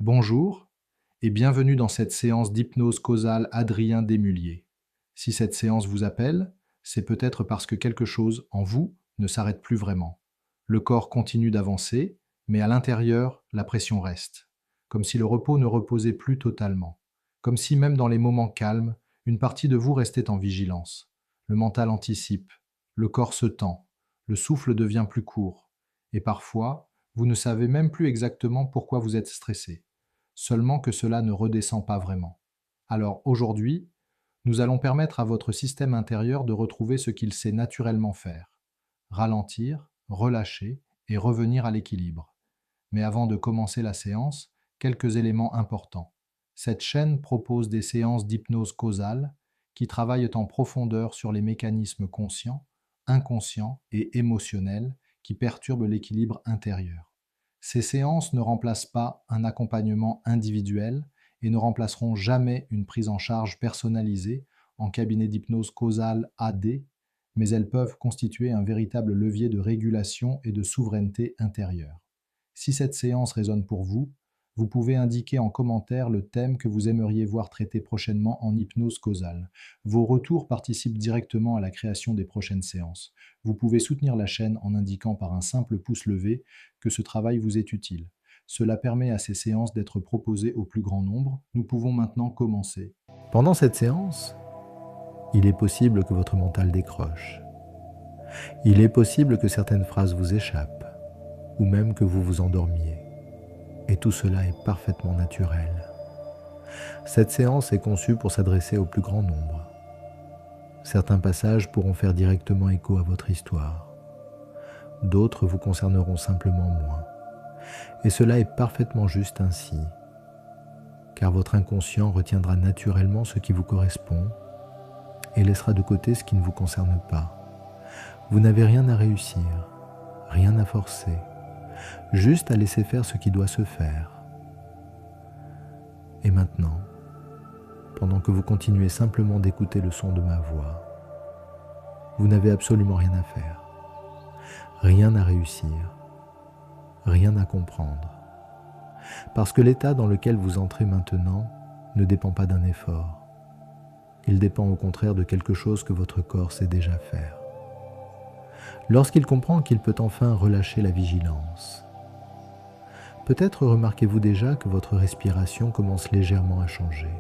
Bonjour et bienvenue dans cette séance d'hypnose causale Adrien Desmullier. Si cette séance vous appelle, c'est peut-être parce que quelque chose en vous ne s'arrête plus vraiment. Le corps continue d'avancer, mais à l'intérieur, la pression reste. Comme si le repos ne reposait plus totalement. Comme si même dans les moments calmes, une partie de vous restait en vigilance. Le mental anticipe, le corps se tend, le souffle devient plus court. Et parfois, vous ne savez même plus exactement pourquoi vous êtes stressé. Seulement que cela ne redescend pas vraiment. Alors aujourd'hui, nous allons permettre à votre système intérieur de retrouver ce qu'il sait naturellement faire. Ralentir, relâcher et revenir à l'équilibre. Mais avant de commencer la séance, quelques éléments importants. Cette chaîne propose des séances d'hypnose causale qui travaillent en profondeur sur les mécanismes conscients, inconscients et émotionnels qui perturbent l'équilibre intérieur. Ces séances ne remplacent pas un accompagnement individuel et ne remplaceront jamais une prise en charge personnalisée en cabinet d'hypnose causale AD, mais elles peuvent constituer un véritable levier de régulation et de souveraineté intérieure. Si cette séance résonne pour vous, vous pouvez indiquer en commentaire le thème que vous aimeriez voir traité prochainement en hypnose causale. Vos retours participent directement à la création des prochaines séances. Vous pouvez soutenir la chaîne en indiquant par un simple pouce levé que ce travail vous est utile. Cela permet à ces séances d'être proposées au plus grand nombre. Nous pouvons maintenant commencer. Pendant cette séance, il est possible que votre mental décroche. Il est possible que certaines phrases vous échappent, ou même que vous vous endormiez. Et tout cela est parfaitement naturel. Cette séance est conçue pour s'adresser au plus grand nombre. Certains passages pourront faire directement écho à votre histoire. D'autres vous concerneront simplement moins. Et cela est parfaitement juste ainsi, car votre inconscient retiendra naturellement ce qui vous correspond et laissera de côté ce qui ne vous concerne pas. Vous n'avez rien à réussir, rien à forcer, juste à laisser faire ce qui doit se faire. Et maintenant, pendant que vous continuez simplement d'écouter le son de ma voix, vous n'avez absolument rien à faire, rien à réussir, rien à comprendre. Parce que l'état dans lequel vous entrez maintenant ne dépend pas d'un effort. Il dépend au contraire de quelque chose que votre corps sait déjà faire. Lorsqu'il comprend qu'il peut enfin relâcher la vigilance, peut-être remarquez-vous déjà que votre respiration commence légèrement à changer,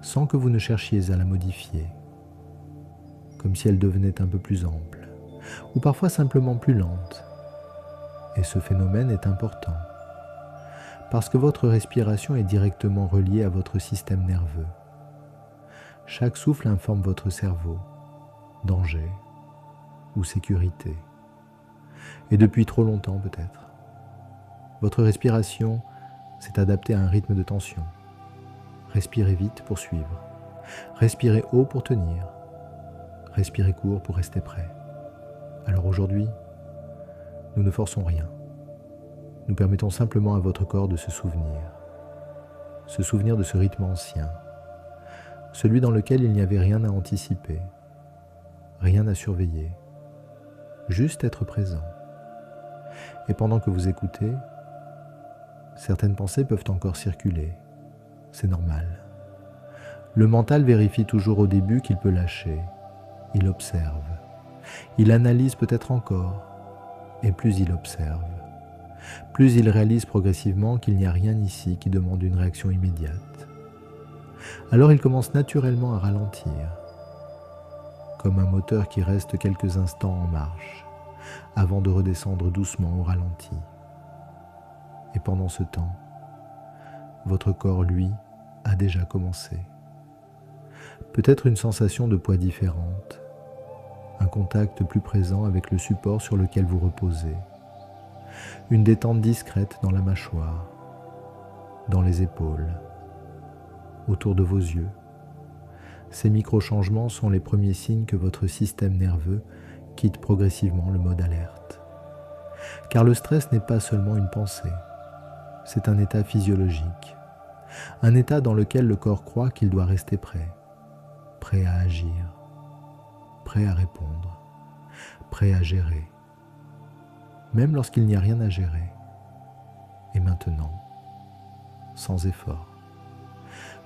sans que vous ne cherchiez à la modifier, comme si elle devenait un peu plus ample, ou parfois simplement plus lente. Et ce phénomène est important, parce que votre respiration est directement reliée à votre système nerveux. Chaque souffle informe votre cerveau, danger ou sécurité. Et depuis trop longtemps peut-être. Votre respiration s'est adaptée à un rythme de tension. Respirez vite pour suivre. Respirez haut pour tenir. Respirez court pour rester prêt. Alors aujourd'hui, nous ne forçons rien. Nous permettons simplement à votre corps de se souvenir de ce rythme ancien, celui dans lequel il n'y avait rien à anticiper, rien à surveiller, juste être présent. Et pendant que vous écoutez, certaines pensées peuvent encore circuler. C'est normal. Le mental vérifie toujours au début qu'il peut lâcher. Il observe. Il analyse peut-être encore. Et plus il observe, plus il réalise progressivement qu'il n'y a rien ici qui demande une réaction immédiate. Alors il commence naturellement à ralentir, comme un moteur qui reste quelques instants en marche, avant de redescendre doucement au ralenti. Et pendant ce temps, votre corps, lui, a déjà commencé. Peut-être une sensation de poids différente, un contact plus présent avec le support sur lequel vous reposez, une détente discrète dans la mâchoire, dans les épaules, autour de vos yeux. Ces micro-changements sont les premiers signes que votre système nerveux quitte progressivement le mode alerte. Car le stress n'est pas seulement une pensée, c'est un état physiologique, un état dans lequel le corps croit qu'il doit rester prêt, prêt à agir, prêt à répondre, prêt à gérer, même lorsqu'il n'y a rien à gérer. Et maintenant, sans effort.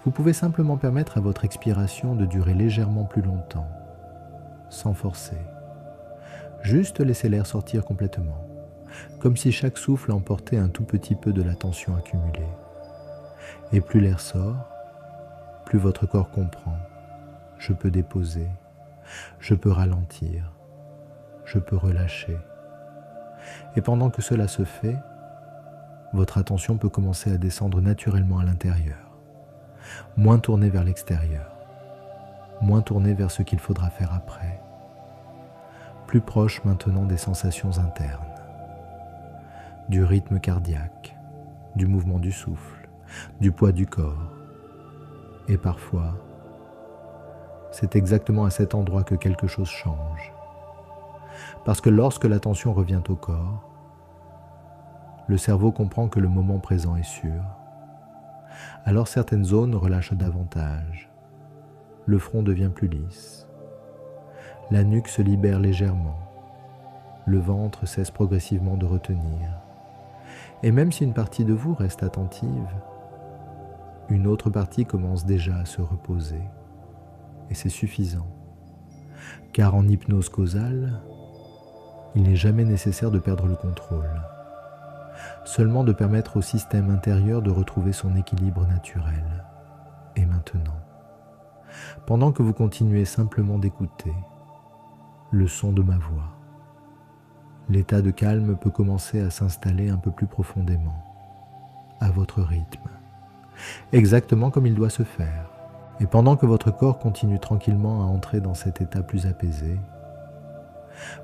Vous pouvez simplement permettre à votre expiration de durer légèrement plus longtemps, sans forcer. Juste laisser l'air sortir complètement, comme si chaque souffle emportait un tout petit peu de la tension accumulée. Et plus l'air sort, plus votre corps comprend. Je peux déposer, je peux ralentir, je peux relâcher. Et pendant que cela se fait, votre attention peut commencer à descendre naturellement à l'intérieur, moins tournée vers l'extérieur, moins tournée vers ce qu'il faudra faire après, plus proche maintenant des sensations internes, du rythme cardiaque, du mouvement du souffle, du poids du corps. Et parfois, c'est exactement à cet endroit que quelque chose change. Parce que lorsque l'attention revient au corps, le cerveau comprend que le moment présent est sûr. Alors certaines zones relâchent davantage. Le front devient plus lisse. La nuque se libère légèrement. Le ventre cesse progressivement de retenir. Et même si une partie de vous reste attentive, une autre partie commence déjà à se reposer. Et c'est suffisant. Car en hypnose causale, il n'est jamais nécessaire de perdre le contrôle. Seulement de permettre au système intérieur de retrouver son équilibre naturel. Et maintenant, pendant que vous continuez simplement d'écouter le son de ma voix, l'état de calme peut commencer à s'installer un peu plus profondément, à votre rythme, exactement comme il doit se faire. Et pendant que votre corps continue tranquillement à entrer dans cet état plus apaisé,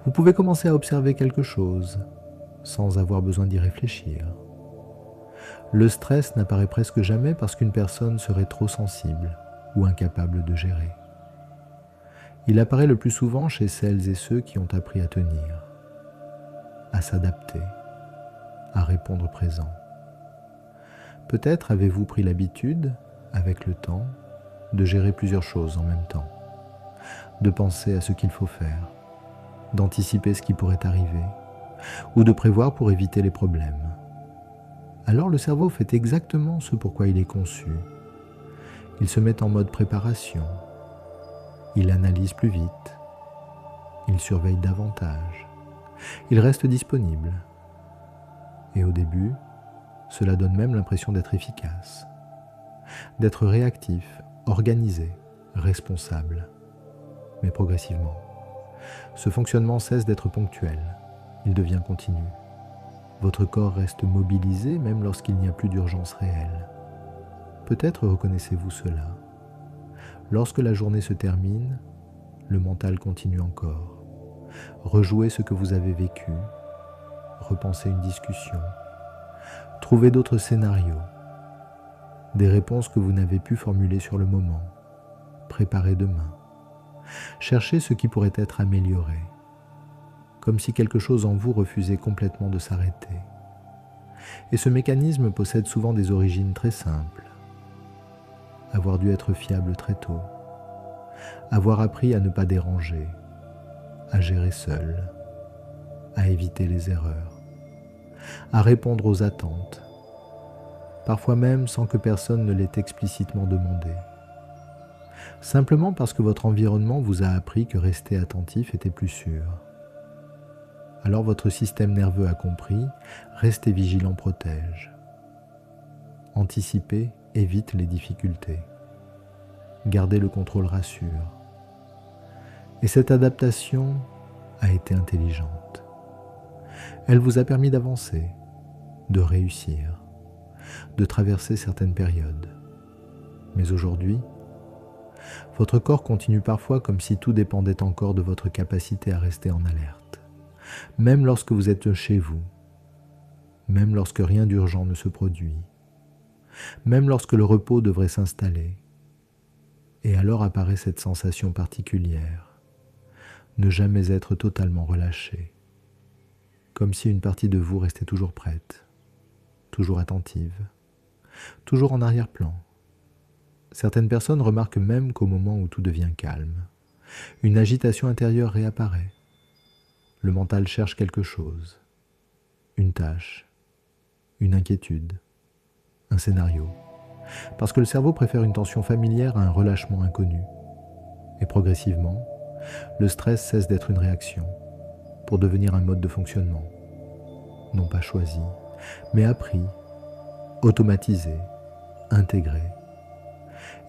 vous pouvez commencer à observer quelque chose, sans avoir besoin d'y réfléchir. Le stress n'apparaît presque jamais parce qu'une personne serait trop sensible ou incapable de gérer. Il apparaît le plus souvent chez celles et ceux qui ont appris à tenir, à s'adapter, à répondre présent. Peut-être avez-vous pris l'habitude, avec le temps, de gérer plusieurs choses en même temps, de penser à ce qu'il faut faire, d'anticiper ce qui pourrait arriver, ou de prévoir pour éviter les problèmes. Alors le cerveau fait exactement ce pourquoi il est conçu. Il se met en mode préparation. Il analyse plus vite. Il surveille davantage. Il reste disponible. Et au début, cela donne même l'impression d'être efficace, d'être réactif, organisé, responsable. Mais progressivement, ce fonctionnement cesse d'être ponctuel. Il devient continu. Votre corps reste mobilisé même lorsqu'il n'y a plus d'urgence réelle. Peut-être reconnaissez-vous cela. Lorsque la journée se termine, le mental continue encore. Rejouez ce que vous avez vécu, repensez une discussion, trouvez d'autres scénarios, des réponses que vous n'avez pu formuler sur le moment, préparez demain. Cherchez ce qui pourrait être amélioré, comme si quelque chose en vous refusait complètement de s'arrêter. Et ce mécanisme possède souvent des origines très simples. Avoir dû être fiable très tôt, avoir appris à ne pas déranger, à gérer seul, à éviter les erreurs, à répondre aux attentes, parfois même sans que personne ne l'ait explicitement demandé. Simplement parce que votre environnement vous a appris que rester attentif était plus sûr. Alors votre système nerveux a compris, rester vigilant protège. Anticiper évite les difficultés. Garder le contrôle rassure. Et cette adaptation a été intelligente. Elle vous a permis d'avancer, de réussir, de traverser certaines périodes. Mais aujourd'hui, votre corps continue parfois comme si tout dépendait encore de votre capacité à rester en alerte. Même lorsque vous êtes chez vous, même lorsque rien d'urgent ne se produit, même lorsque le repos devrait s'installer. Et alors apparaît cette sensation particulière, ne jamais être totalement relâché, comme si une partie de vous restait toujours prête, toujours attentive, toujours en arrière-plan. Certaines personnes remarquent même qu'au moment où tout devient calme, une agitation intérieure réapparaît. Le mental cherche quelque chose, une tâche, une inquiétude. un scénario, parce que le cerveau préfère une tension familière à un relâchement inconnu. Et progressivement, le stress cesse d'être une réaction pour devenir un mode de fonctionnement, non pas choisi, mais appris, automatisé, intégré.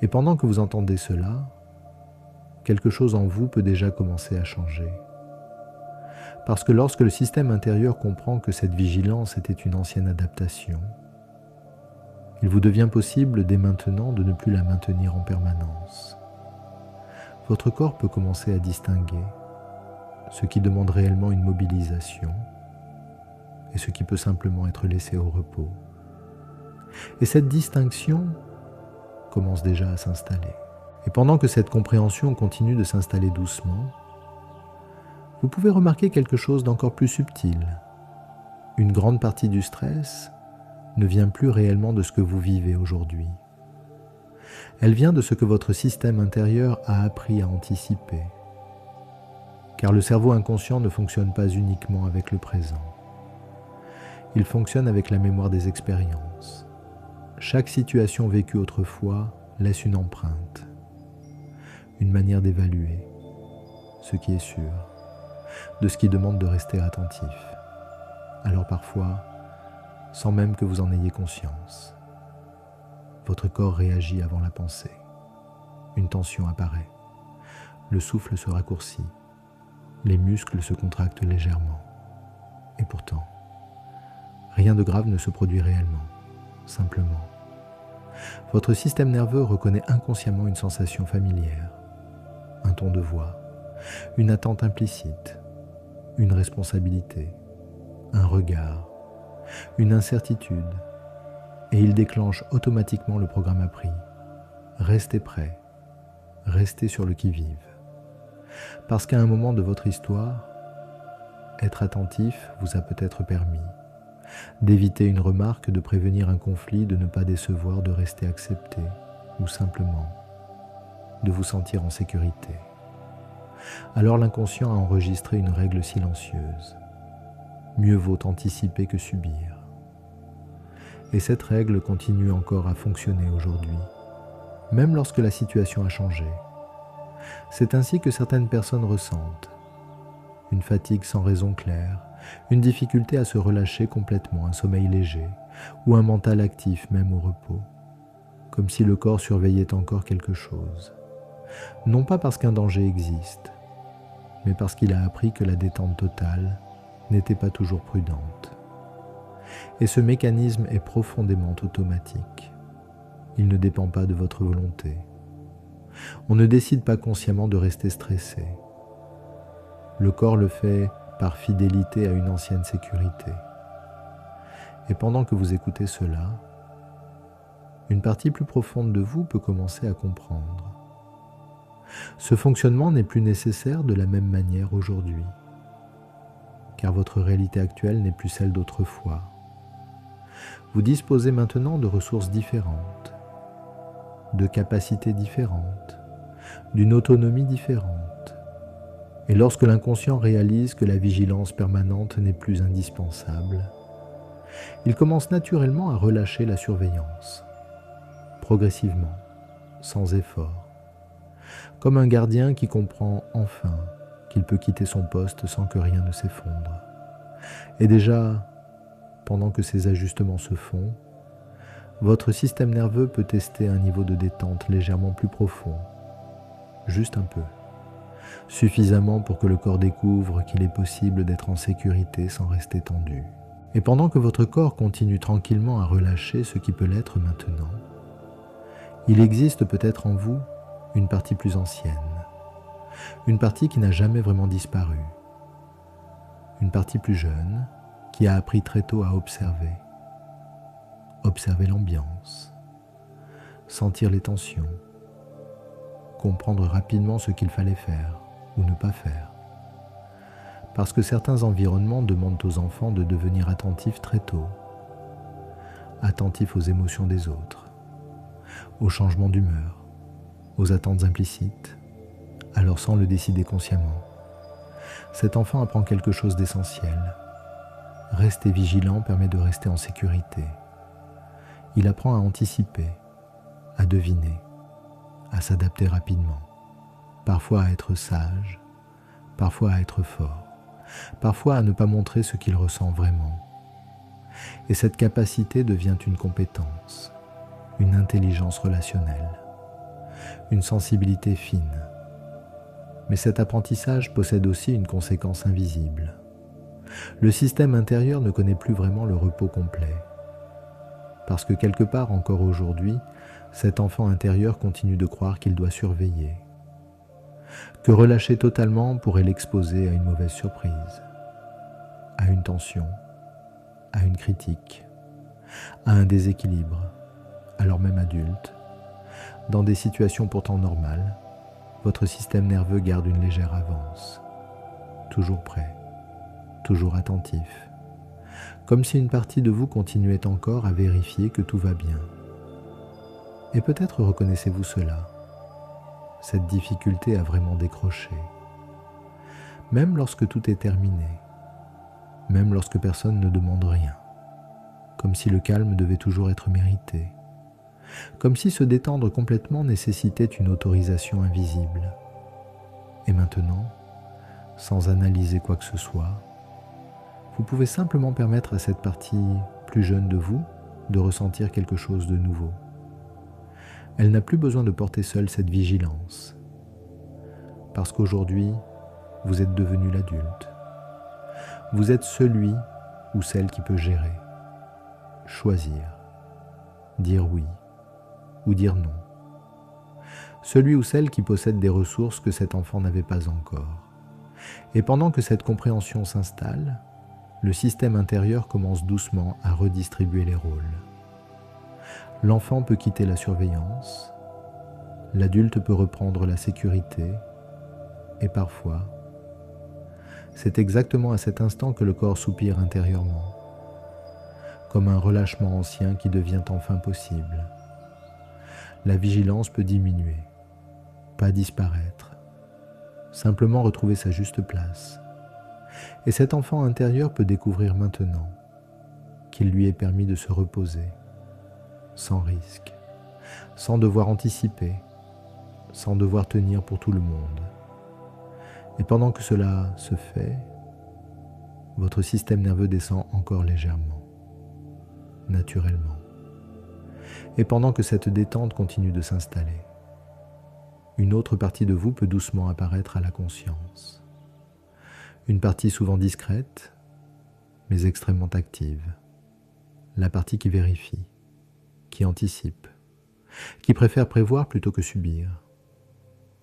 Et pendant que vous entendez cela, quelque chose en vous peut déjà commencer à changer. Parce que lorsque le système intérieur comprend que cette vigilance était une ancienne adaptation, il vous devient possible dès maintenant de ne plus la maintenir en permanence. Votre corps peut commencer à distinguer ce qui demande réellement une mobilisation et ce qui peut simplement être laissé au repos. Et cette distinction commence déjà à s'installer. Et pendant que cette compréhension continue de s'installer doucement, vous pouvez remarquer quelque chose d'encore plus subtil. Une grande partie du stress ne vient plus réellement de ce que vous vivez aujourd'hui. Elle vient de ce que votre système intérieur a appris à anticiper. Car le cerveau inconscient ne fonctionne pas uniquement avec le présent. Il fonctionne avec la mémoire des expériences. Chaque situation vécue autrefois laisse une empreinte, une manière d'évaluer ce qui est sûr, de ce qui demande de rester attentif. Alors parfois, sans même que vous en ayez conscience, votre corps réagit avant la pensée. Une tension apparaît, le souffle se raccourcit, les muscles se contractent légèrement. Et pourtant, rien de grave ne se produit réellement, simplement. Votre système nerveux reconnaît inconsciemment une sensation familière, un ton de voix, une attente implicite, une responsabilité, un regard, une incertitude, et il déclenche automatiquement le programme appris. Restez prêt, restez sur le qui-vive. Parce qu'à un moment de votre histoire, être attentif vous a peut-être permis d'éviter une remarque, de prévenir un conflit, de ne pas décevoir, de rester accepté, ou simplement de vous sentir en sécurité. Alors l'inconscient a enregistré une règle silencieuse. Mieux vaut anticiper que subir. Et cette règle continue encore à fonctionner aujourd'hui, même lorsque la situation a changé. C'est ainsi que certaines personnes ressentent une fatigue sans raison claire, une difficulté à se relâcher complètement, un sommeil léger, ou un mental actif même au repos, comme si le corps surveillait encore quelque chose. Non pas parce qu'un danger existe, mais parce qu'il a appris que la détente totale n'était pas toujours prudente. Et ce mécanisme est profondément automatique. Il ne dépend pas de votre volonté. On ne décide pas consciemment de rester stressé. Le corps le fait par fidélité à une ancienne sécurité. Et pendant que vous écoutez cela, une partie plus profonde de vous peut commencer à comprendre. Ce fonctionnement n'est plus nécessaire de la même manière aujourd'hui, car votre réalité actuelle n'est plus celle d'autrefois. Vous disposez maintenant de ressources différentes, de capacités différentes, d'une autonomie différente. Et lorsque l'inconscient réalise que la vigilance permanente n'est plus indispensable, il commence naturellement à relâcher la surveillance, progressivement, sans effort, comme un gardien qui comprend enfin qu'il peut quitter son poste sans que rien ne s'effondre. Et déjà, pendant que ces ajustements se font, votre système nerveux peut tester un niveau de détente légèrement plus profond, juste un peu, suffisamment pour que le corps découvre qu'il est possible d'être en sécurité sans rester tendu. Et pendant que votre corps continue tranquillement à relâcher ce qui peut l'être maintenant, il existe peut-être en vous une partie plus ancienne, une partie qui n'a jamais vraiment disparu, une partie plus jeune qui a appris très tôt à observer l'ambiance, sentir les tensions, comprendre rapidement ce qu'il fallait faire ou ne pas faire. Parce que certains environnements demandent aux enfants de devenir attentifs très tôt, attentifs aux émotions des autres, aux changements d'humeur, aux attentes implicites, alors sans le décider consciemment. Cet enfant apprend quelque chose d'essentiel. Rester vigilant permet de rester en sécurité. Il apprend à anticiper, à deviner, à s'adapter rapidement, parfois à être sage, parfois à être fort, parfois à ne pas montrer ce qu'il ressent vraiment. Et cette capacité devient une compétence, une intelligence relationnelle, une sensibilité fine. Mais cet apprentissage possède aussi une conséquence invisible. Le système intérieur ne connaît plus vraiment le repos complet. Parce que quelque part encore aujourd'hui, cet enfant intérieur continue de croire qu'il doit surveiller, que relâcher totalement pourrait l'exposer à une mauvaise surprise, à une tension, à une critique, à un déséquilibre, alors même adulte. Dans des situations pourtant normales, votre système nerveux garde une légère avance, toujours prêt, toujours attentif, comme si une partie de vous continuait encore à vérifier que tout va bien. Et peut-être reconnaissez-vous cela, cette difficulté à vraiment décrocher, même lorsque tout est terminé, même lorsque personne ne demande rien, comme si le calme devait toujours être mérité, comme si se détendre complètement nécessitait une autorisation invisible. Et maintenant, sans analyser quoi que ce soit, vous pouvez simplement permettre à cette partie plus jeune de vous de ressentir quelque chose de nouveau. Elle n'a plus besoin de porter seule cette vigilance, parce qu'aujourd'hui, vous êtes devenu l'adulte. Vous êtes celui ou celle qui peut gérer, choisir, dire oui ou dire non. Celui ou celle qui possède des ressources que cet enfant n'avait pas encore. Et pendant que cette compréhension s'installe, le système intérieur commence doucement à redistribuer les rôles. L'enfant peut quitter la surveillance, l'adulte peut reprendre la sécurité, et parfois, c'est exactement à cet instant que le corps soupire intérieurement, comme un relâchement ancien qui devient enfin possible. La vigilance peut diminuer, pas disparaître, simplement retrouver sa juste place. Et cet enfant intérieur peut découvrir maintenant qu'il lui est permis de se reposer, sans risque, sans devoir anticiper, sans devoir tenir pour tout le monde. Et pendant que cela se fait, votre système nerveux descend encore légèrement, naturellement. Et pendant que cette détente continue de s'installer, une autre partie de vous peut doucement apparaître à la conscience. Une partie souvent discrète, mais extrêmement active. La partie qui vérifie, qui anticipe, qui préfère prévoir plutôt que subir.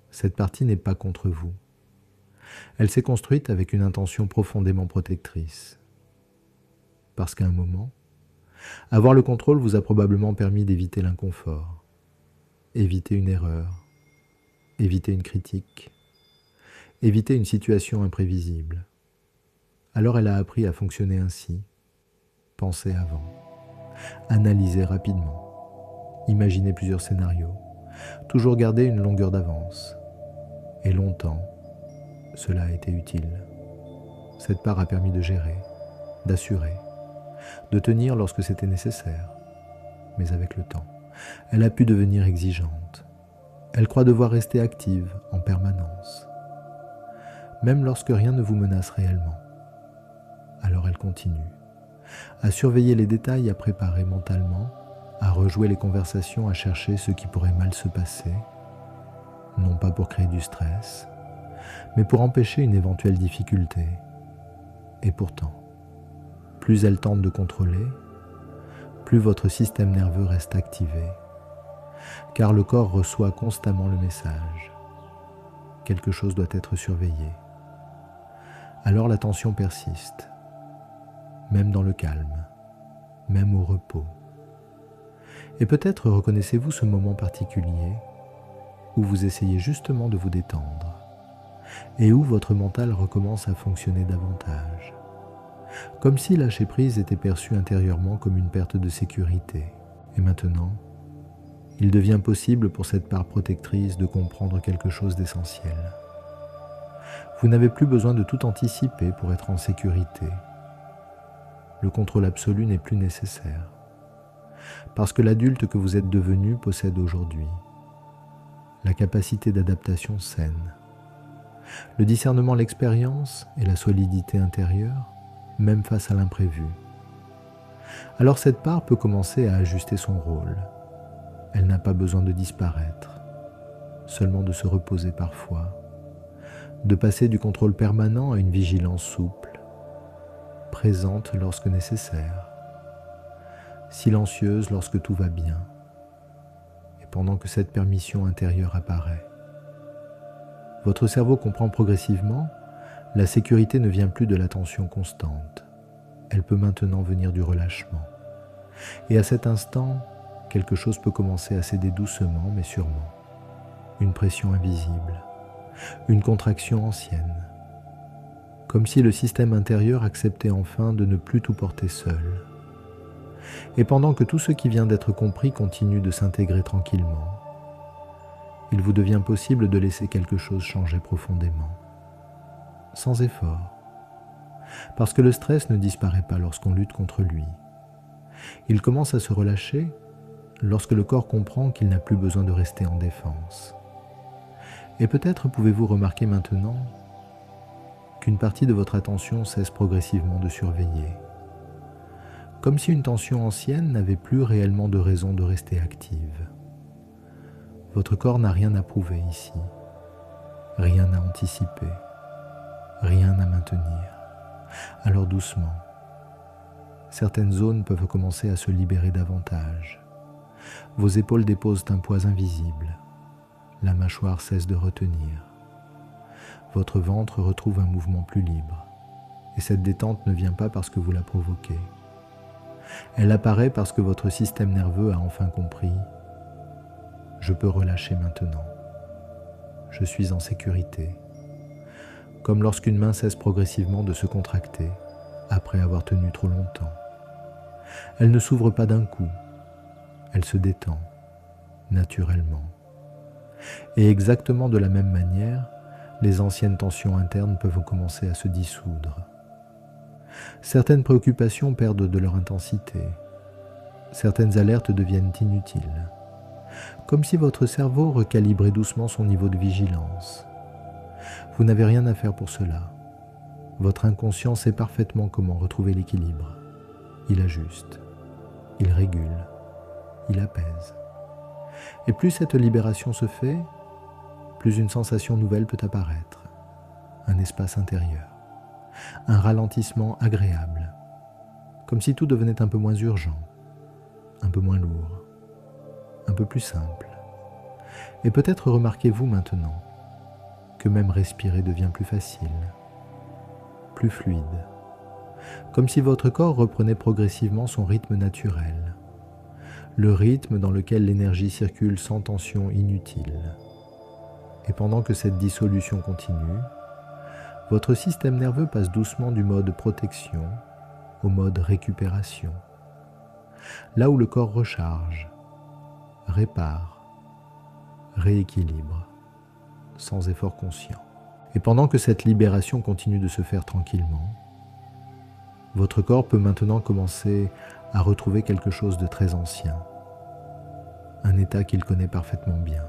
Cette partie n'est pas contre vous. Elle s'est construite avec une intention profondément protectrice. Parce qu'à un moment, avoir le contrôle vous a probablement permis d'éviter l'inconfort, éviter une erreur, éviter une critique, éviter une situation imprévisible. Alors elle a appris à fonctionner ainsi, penser avant, analyser rapidement, imaginer plusieurs scénarios, toujours garder une longueur d'avance. Et longtemps, cela a été utile. Cette part a permis de gérer, d'assurer, de tenir lorsque c'était nécessaire. Mais avec le temps, elle a pu devenir exigeante. Elle croit devoir rester active en permanence, même lorsque rien ne vous menace réellement. Alors elle continue, à surveiller les détails, à préparer mentalement, à rejouer les conversations, à chercher ce qui pourrait mal se passer, non pas pour créer du stress, mais pour empêcher une éventuelle difficulté. Et pourtant, plus elle tente de contrôler, plus votre système nerveux reste activé, car le corps reçoit constamment le message. Quelque chose doit être surveillé. Alors la tension persiste, même dans le calme, même au repos. Et peut-être reconnaissez-vous ce moment particulier où vous essayez justement de vous détendre et où votre mental recommence à fonctionner davantage, comme si lâcher prise était perçu intérieurement comme une perte de sécurité. Et maintenant, il devient possible pour cette part protectrice de comprendre quelque chose d'essentiel. Vous n'avez plus besoin de tout anticiper pour être en sécurité. Le contrôle absolu n'est plus nécessaire. parce que l'adulte que vous êtes devenu possède aujourd'hui la capacité d'adaptation saine, le discernement, l'expérience et la solidité intérieure, même face à l'imprévu. Alors cette part peut commencer à ajuster son rôle. Elle n'a pas besoin de disparaître, seulement de se reposer parfois, de passer du contrôle permanent à une vigilance souple, présente lorsque nécessaire, silencieuse lorsque tout va bien, et pendant que cette permission intérieure apparaît. Votre cerveau comprend progressivement, la sécurité ne vient plus de l'attention constante, elle peut maintenant venir du relâchement. Et à cet instant, quelque chose peut commencer à céder doucement mais sûrement. Une pression invisible, une contraction ancienne, comme si le système intérieur acceptait enfin de ne plus tout porter seul. Et pendant que tout ce qui vient d'être compris continue de s'intégrer tranquillement, il vous devient possible de laisser quelque chose changer profondément, sans effort, parce que le stress ne disparaît pas lorsqu'on lutte contre lui. Il commence à se relâcher lorsque le corps comprend qu'il n'a plus besoin de rester en défense. Et peut-être pouvez-vous remarquer maintenant qu'une partie de votre attention cesse progressivement de surveiller, comme si une tension ancienne n'avait plus réellement de raison de rester active. Votre corps n'a rien à prouver ici, rien à anticiper, rien à maintenir. Alors doucement, certaines zones peuvent commencer à se libérer davantage. Vos épaules déposent un poids invisible, la mâchoire cesse de retenir. Votre ventre retrouve un mouvement plus libre, et cette détente ne vient pas parce que vous la provoquez. Elle apparaît parce que votre système nerveux a enfin compris « Je peux relâcher maintenant. Je suis en sécurité. » Comme lorsqu'une main cesse progressivement de se contracter après avoir tenu trop longtemps. Elle ne s'ouvre pas d'un coup, elle se détend, naturellement. Et exactement de la même manière, les anciennes tensions internes peuvent commencer à se dissoudre. Certaines préoccupations perdent de leur intensité. Certaines alertes deviennent inutiles. Comme si votre cerveau recalibrait doucement son niveau de vigilance. Vous n'avez rien à faire pour cela. Votre inconscient sait parfaitement comment retrouver l'équilibre. Il ajuste, il régule, il apaise. Et plus cette libération se fait, plus une sensation nouvelle peut apparaître. Un espace intérieur, un ralentissement agréable, comme si tout devenait un peu moins urgent, un peu moins lourd, un peu plus simple. Et peut-être remarquez-vous maintenant que même respirer devient plus facile, plus fluide, comme si votre corps reprenait progressivement son rythme naturel, le rythme dans lequel l'énergie circule sans tension inutile. Et pendant que cette dissolution continue, votre système nerveux passe doucement du mode protection au mode récupération, là où le corps recharge, répare, rééquilibre, sans effort conscient. Et pendant que cette libération continue de se faire tranquillement, votre corps peut maintenant commencer à retrouver quelque chose de très ancien, un état qu'il connaît parfaitement bien,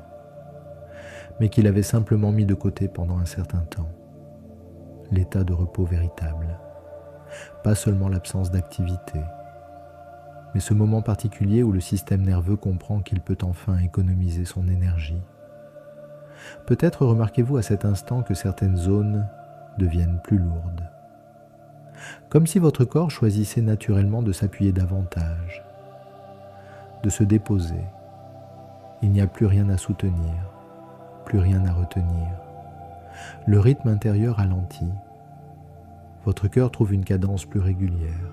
mais qu'il avait simplement mis de côté pendant un certain temps, l'état de repos véritable, pas seulement l'absence d'activité, mais ce moment particulier où le système nerveux comprend qu'il peut enfin économiser son énergie. Peut-être remarquez-vous à cet instant que certaines zones deviennent plus lourdes, comme si votre corps choisissait naturellement de s'appuyer davantage, de se déposer. Il n'y a plus rien à soutenir, plus rien à retenir. Le rythme intérieur ralentit. Votre cœur trouve une cadence plus régulière.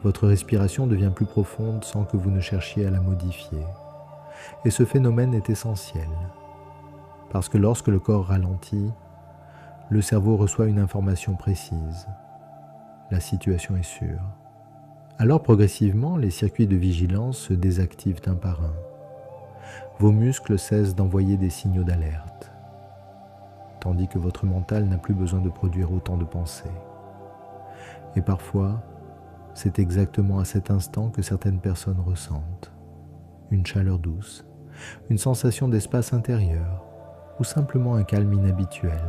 Votre respiration devient plus profonde sans que vous ne cherchiez à la modifier. Et ce phénomène est essentiel, parce que lorsque le corps ralentit, le cerveau reçoit une information précise. La situation est sûre. Alors progressivement, les circuits de vigilance se désactivent un par un. Vos muscles cessent d'envoyer des signaux d'alerte, tandis que votre mental n'a plus besoin de produire autant de pensées. Et parfois, C'est exactement à cet instant que certaines personnes ressentent une chaleur douce, une sensation d'espace intérieur ou simplement un calme inhabituel,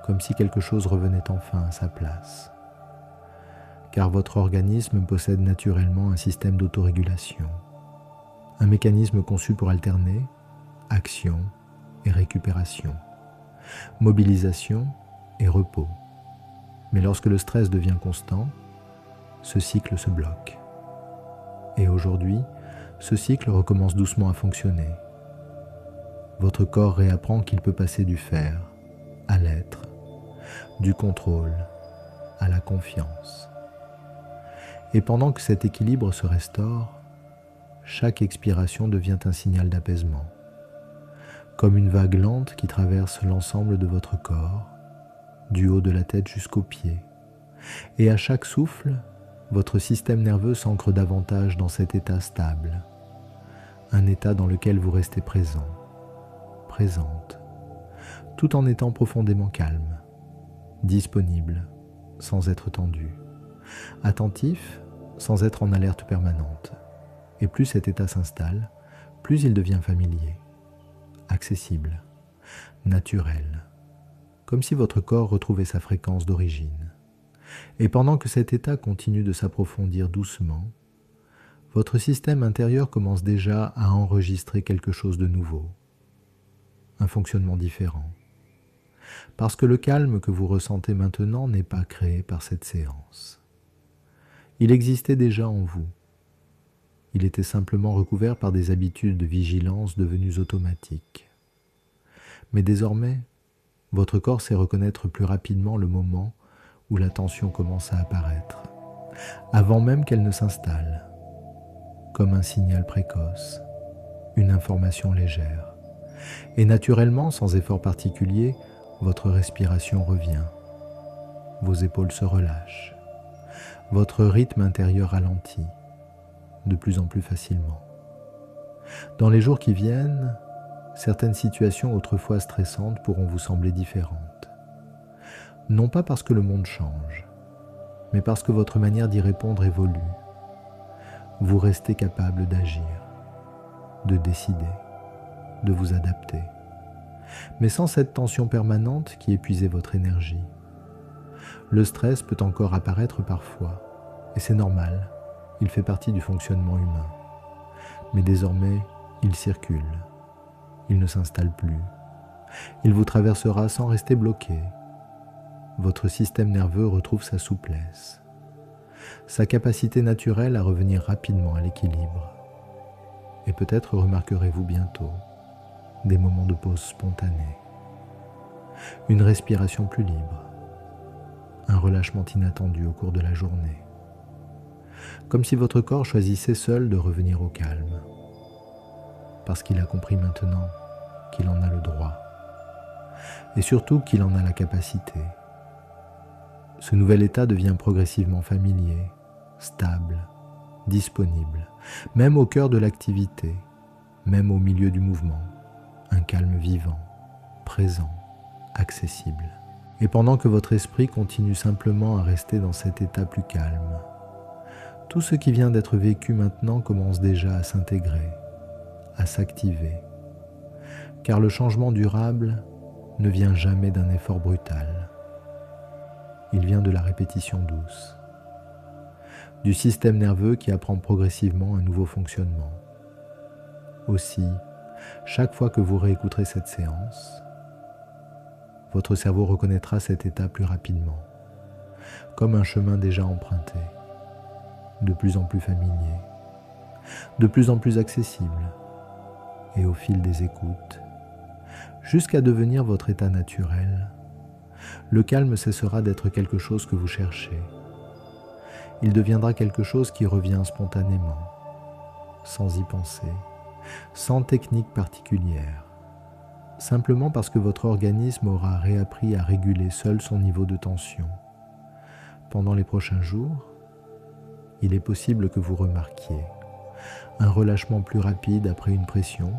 comme si quelque chose revenait enfin à sa place. Car votre organisme possède naturellement un système d'autorégulation, un mécanisme conçu pour alterner action et récupération, mobilisation et repos. Mais lorsque le stress devient constant, ce cycle se bloque. Et aujourd'hui, ce cycle recommence doucement à fonctionner. Votre corps réapprend qu'il peut passer du faire à l'être, du contrôle à la confiance. Et pendant que cet équilibre se restaure, chaque expiration devient un signal d'apaisement, comme une vague lente qui traverse l'ensemble de votre corps, du haut de la tête jusqu'aux pieds. Et à chaque souffle, votre système nerveux s'ancre davantage dans cet état stable, un état dans lequel vous restez présent, présente, tout en étant profondément calme, disponible sans être tendu, attentif sans être en alerte permanente. Et plus cet état s'installe, plus il devient familier, accessible, naturel, comme si votre corps retrouvait sa fréquence d'origine. Et pendant que cet état continue de s'approfondir doucement, votre système intérieur commence déjà à enregistrer quelque chose de nouveau, un fonctionnement différent, parce que le calme que vous ressentez maintenant n'est pas créé par cette séance. Il existait déjà en vous. Il était simplement recouvert par des habitudes de vigilance devenues automatiques. Mais désormais, votre corps sait reconnaître plus rapidement le moment où la tension commence à apparaître, avant même qu'elle ne s'installe, comme un signal précoce, une information légère. Et naturellement, sans effort particulier, votre respiration revient, vos épaules se relâchent, votre rythme intérieur ralentit, de plus en plus facilement. Dans les jours qui viennent, certaines situations autrefois stressantes pourront vous sembler différentes. Non pas parce que le monde change, mais parce que votre manière d'y répondre évolue. Vous restez capable d'agir, de décider, de vous adapter, mais sans cette tension permanente qui épuisait votre énergie. Le stress peut encore apparaître parfois, et c'est normal, il fait partie du fonctionnement humain. Mais désormais, il circule, il ne s'installe plus, il vous traversera sans rester bloqué. Votre système nerveux retrouve sa souplesse, sa capacité naturelle à revenir rapidement à l'équilibre. Et peut-être remarquerez-vous bientôt des moments de pause spontanée, une respiration plus libre, un relâchement inattendu au cours de la journée, comme si votre corps choisissait seul de revenir au calme, parce qu'il a compris maintenant qu'il en a le droit, et surtout qu'il en a la capacité. Ce nouvel état devient progressivement familier, stable, disponible, même au cœur de l'activité, même au milieu du mouvement, un calme vivant, présent, accessible. Et pendant que votre esprit continue simplement à rester dans cet état plus calme, tout ce qui vient d'être vécu maintenant commence déjà à s'intégrer, à s'activer, car le changement durable ne vient jamais d'un effort brutal. Il vient de la répétition douce, du système nerveux qui apprend progressivement un nouveau fonctionnement. Aussi, chaque fois que vous réécouterez cette séance, votre cerveau reconnaîtra cet état plus rapidement, comme un chemin déjà emprunté, de plus en plus familier, de plus en plus accessible, et au fil des écoutes, jusqu'à devenir votre état naturel, le calme cessera d'être quelque chose que vous cherchez. Il deviendra quelque chose qui revient spontanément, sans y penser, sans technique particulière, simplement parce que votre organisme aura réappris à réguler seul son niveau de tension. Pendant les prochains jours, il est possible que vous remarquiez un relâchement plus rapide après une pression,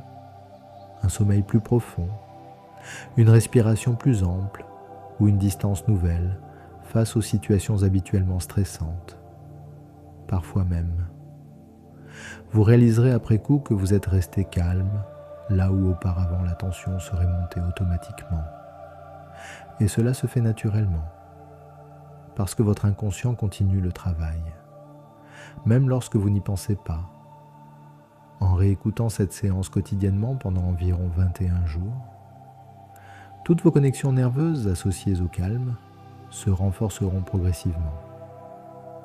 un sommeil plus profond, une respiration plus ample ou une distance nouvelle face aux situations habituellement stressantes. parfois même. Vous réaliserez après coup que vous êtes resté calme, là où auparavant la tension serait montée automatiquement. Et cela se fait naturellement, parce que votre inconscient continue le travail, même lorsque vous n'y pensez pas. En réécoutant cette séance quotidiennement pendant environ 21 jours, toutes vos connexions nerveuses associées au calme se renforceront progressivement.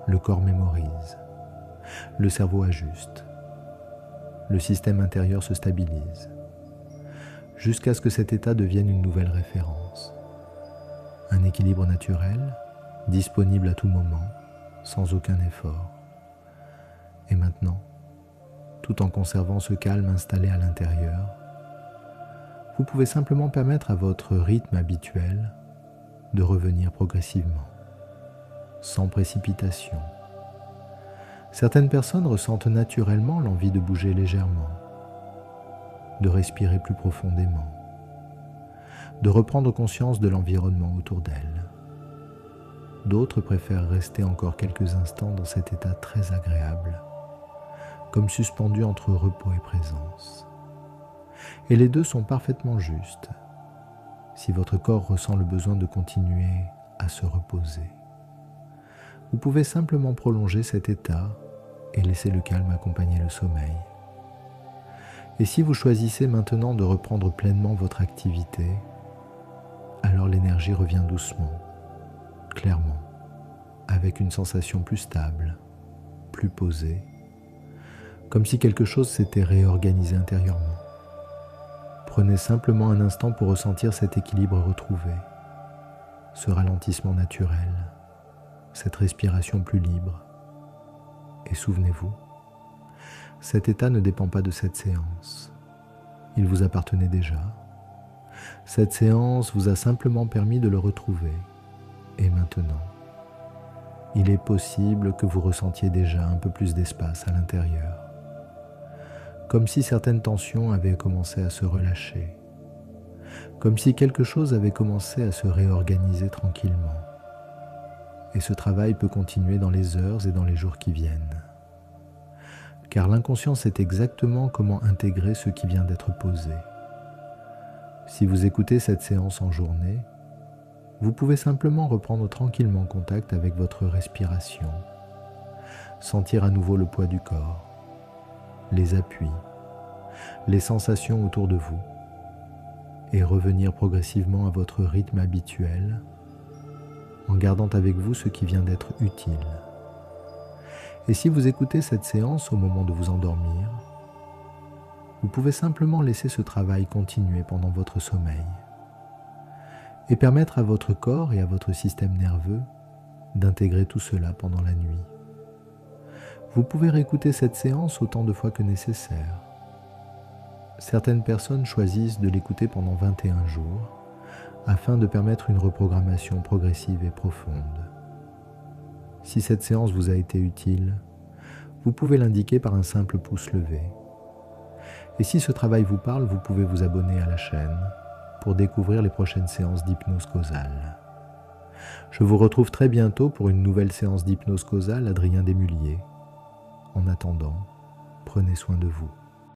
Le corps mémorise, le cerveau ajuste, le système intérieur se stabilise, jusqu'à ce que cet état devienne une nouvelle référence. Un équilibre naturel, disponible à tout moment, sans aucun effort. Et maintenant, tout en conservant ce calme installé à l'intérieur, vous pouvez simplement permettre à votre rythme habituel de revenir progressivement, sans précipitation. Certaines personnes ressentent naturellement l'envie de bouger légèrement, de respirer plus profondément, de reprendre conscience de l'environnement autour d'elles. D'autres préfèrent rester encore quelques instants dans cet état très agréable, comme suspendu entre repos et présence. Et les deux sont parfaitement justes, si votre corps ressent le besoin de continuer à se reposer. Vous pouvez simplement prolonger cet état et laisser le calme accompagner le sommeil. Et si vous choisissez maintenant de reprendre pleinement votre activité, alors l'énergie revient doucement, clairement, avec une sensation plus stable, plus posée, comme si quelque chose s'était réorganisé intérieurement. Prenez simplement un instant pour ressentir cet équilibre retrouvé, ce ralentissement naturel, cette respiration plus libre. Et souvenez-vous, cet état ne dépend pas de cette séance. Il vous appartenait déjà. Cette séance vous a simplement permis de le retrouver. Et maintenant, il est possible que vous ressentiez déjà un peu plus d'espace à l'intérieur, comme si certaines tensions avaient commencé à se relâcher, comme si quelque chose avait commencé à se réorganiser tranquillement. Et ce travail peut continuer dans les heures et dans les jours qui viennent. Car l'inconscient sait exactement comment intégrer ce qui vient d'être posé. Si vous écoutez cette séance en journée, vous pouvez simplement reprendre tranquillement contact avec votre respiration, sentir à nouveau le poids du corps, les appuis, les sensations autour de vous, et revenir progressivement à votre rythme habituel, en gardant avec vous ce qui vient d'être utile. Et si vous écoutez cette séance au moment de vous endormir, vous pouvez simplement laisser ce travail continuer pendant votre sommeil et permettre à votre corps et à votre système nerveux d'intégrer tout cela pendant la nuit. Vous pouvez réécouter cette séance autant de fois que nécessaire. Certaines personnes choisissent de l'écouter pendant 21 jours afin de permettre une reprogrammation progressive et profonde. Si cette séance vous a été utile, vous pouvez l'indiquer par un simple pouce levé. Et si ce travail vous parle, vous pouvez vous abonner à la chaîne pour découvrir les prochaines séances d'hypnose causale. Je vous retrouve très bientôt pour une nouvelle séance d'hypnose causale, Adrien Desmulliers. En attendant, prenez soin de vous.